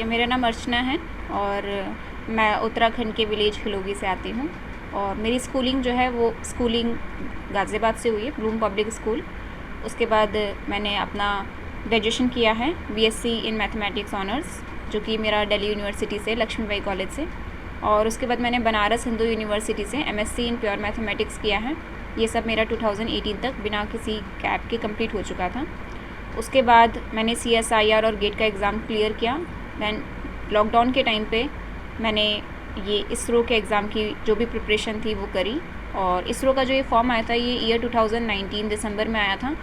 ठीक है, मेरा नाम अर्चना है और मैं उत्तराखंड के विलेज खिलोगी से आती हूँ। और मेरी स्कूलिंग जो है वो स्कूलिंग गाज़ियाबाद से हुई है, ब्लूम पब्लिक स्कूल। उसके बाद मैंने अपना ग्रेजुएशन किया है बीएससी इन मैथमेटिक्स ऑनर्स, जो कि मेरा दिल्ली यूनिवर्सिटी से, लक्ष्मीबाई कॉलेज से। और उसके बाद मैंने बनारस हिंदू यूनिवर्सिटी से एमएससी इन प्योर मैथमेटिक्स किया है। ये सब मेरा 2018 तक बिना किसी गैप के कंप्लीट हो चुका था। उसके बाद मैंने CSIR और गेट का एग्ज़ाम क्लियर किया। दैन लॉकडाउन के टाइम पे मैंने ये इसरो के एग्ज़ाम की जो भी प्रिपरेशन थी वो करी। और इसरो का जो ये फॉर्म आया था ये ईयर 2019 दिसंबर में आया था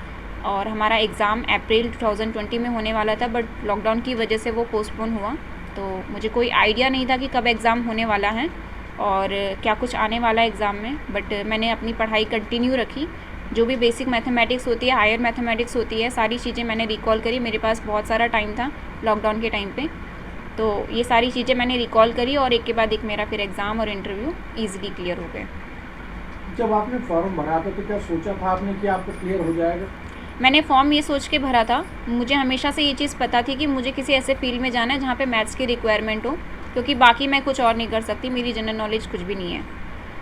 और हमारा एग्ज़ाम अप्रैल 2020 में होने वाला था, बट लॉकडाउन की वजह से वो पोस्टपोन हुआ। तो मुझे कोई आइडिया नहीं था कि कब एग्ज़ाम होने वाला है और क्या कुछ आने वाला है एग्ज़ाम में। बट मैंने अपनी पढ़ाई कंटिन्यू रखी। जो भी बेसिक मैथमेटिक्स होती है, हायर मैथमेटिक्स होती है, सारी चीज़ें मैंने रिकॉल करी। मेरे पास बहुत सारा टाइम था लॉकडाउन के टाइम पे, तो ये सारी चीज़ें मैंने रिकॉल करी और एक के बाद एक मेरा फिर एग्ज़ाम और इंटरव्यू ईजिली क्लियर हो गए। जब आपने फॉर्म भरा था तो क्या सोचा था आपने कि आपको क्लियर हो जाएगा? मैंने फॉर्म ये सोच के भरा था, मुझे हमेशा से ये चीज़ पता थी कि मुझे किसी ऐसे फील्ड में जाना है जहाँ पे मैथ्स की रिक्वायरमेंट हो, क्योंकि बाकी मैं कुछ और नहीं कर सकती, मेरी जनरल नॉलेज कुछ भी नहीं है।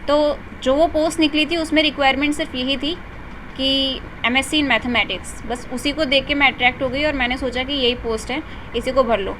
तो जो वो पोस्ट निकली थी उसमें रिक्वायरमेंट सिर्फ यही थी कि एमएससी इन मैथमेटिक्स, बस उसी को देख के मैं अट्रैक्ट हो गई और मैंने सोचा कि यही पोस्ट है, इसी को भर लो।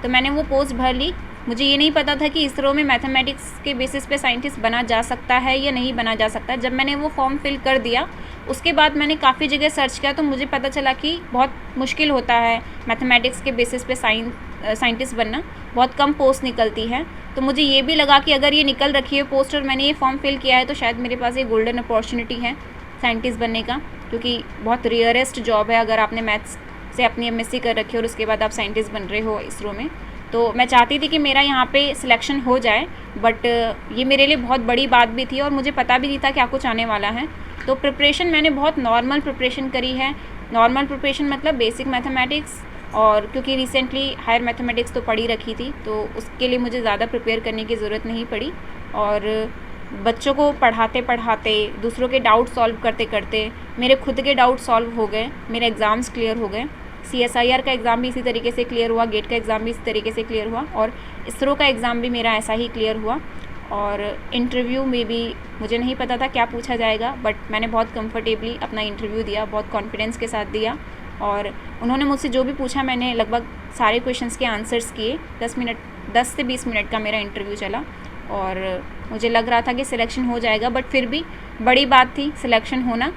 तो मैंने वो पोस्ट भर ली। मुझे ये नहीं पता था कि इसरो में मैथमेटिक्स के बेसिस पे साइंटिस्ट बना जा सकता है या नहीं बना जा सकता। जब मैंने वो फॉर्म फिल कर दिया उसके बाद मैंने काफ़ी जगह सर्च किया तो मुझे पता चला कि बहुत मुश्किल होता है मैथमेटिक्स के बेसिस पे साइंटिस्ट बनना, बहुत कम पोस्ट निकलती है। तो मुझे ये भी लगा कि अगर ये निकल रखी है पोस्ट और मैंने ये फॉर्म फिल किया है तो शायद मेरे पास ये गोल्डन अपॉर्चुनिटी है साइंटिस्ट बनने का, क्योंकि बहुत रेयरेस्ट जॉब है अगर आपने मैथ्स से अपनी MSc कर रखी है और उसके बाद आप साइंटिस्ट बन रहे हो इसरो में। तो मैं चाहती थी कि मेरा यहाँ पे सिलेक्शन हो जाए, बट ये मेरे लिए बहुत बड़ी बात भी थी और मुझे पता भी नहीं था क्या कुछ आने वाला है। तो प्रिपरेशन मैंने बहुत नॉर्मल प्रिपरेशन करी है। नॉर्मल प्रिपरेशन मतलब बेसिक मैथमेटिक्स, और क्योंकि रिसेंटली हायर मैथमेटिक्स तो पढ़ी रखी थी तो उसके लिए मुझे ज़्यादा प्रिपेयर करने की ज़रूरत नहीं पड़ी। और बच्चों को पढ़ाते पढ़ाते, दूसरों के डाउट सॉल्व करते करते मेरे खुद के डाउट सॉल्व हो गए, मेरे एग्ज़ाम्स क्लियर हो गए। CSIR का एग्ज़ाम भी इसी तरीके से क्लियर हुआ, गेट का एग्ज़ाम भी इसी तरीके से क्लियर हुआ और इसरो का एग्ज़ाम भी मेरा ऐसा ही क्लियर हुआ। और इंटरव्यू में भी मुझे नहीं पता था क्या पूछा जाएगा, बट मैंने बहुत कंफर्टेबली अपना इंटरव्यू दिया, बहुत कॉन्फिडेंस के साथ दिया। और उन्होंने मुझसे जो भी पूछा मैंने लगभग सारे क्वेश्चंस के आंसर्स किए। 10 से 20 मिनट का मेरा इंटरव्यू चला और मुझे लग रहा था कि सिलेक्शन हो जाएगा, बट फिर भी बड़ी बात थी सिलेक्शन होना।